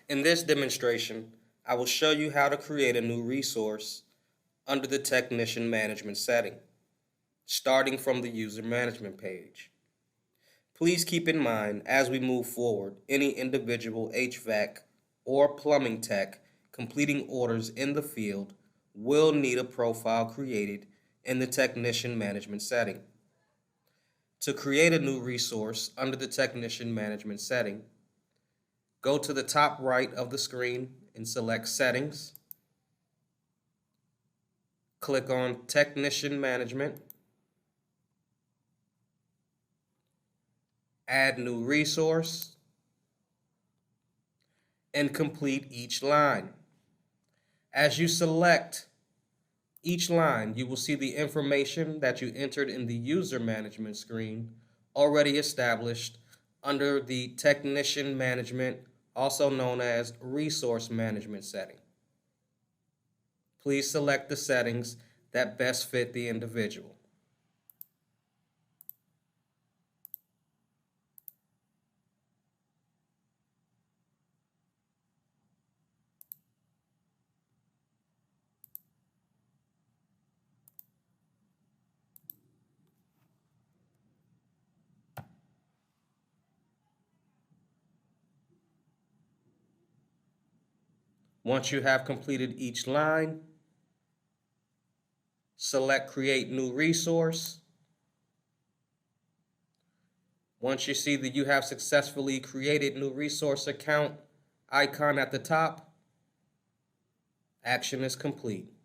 In this demonstration, I will show you how to create a new resource under the Technician Management setting, starting from the User Management page. Please keep in mind, as we move forward, any individual HVAC or plumbing tech completing orders in the field will need a profile created in the Technician Management setting. To create a new resource under the Technician Management setting, go to the top right of the screen and select Settings. Click on Technician Management. Add new resource. And complete each line. As you select each line, you will see the information that you entered in the User Management screen already established under the Technician Management, also known as Resource Management setting. Please select the settings that best fit the individual. Once you have completed each line, select Create New Resource. Once you see that you have successfully created new resource account icon at the top, action is complete.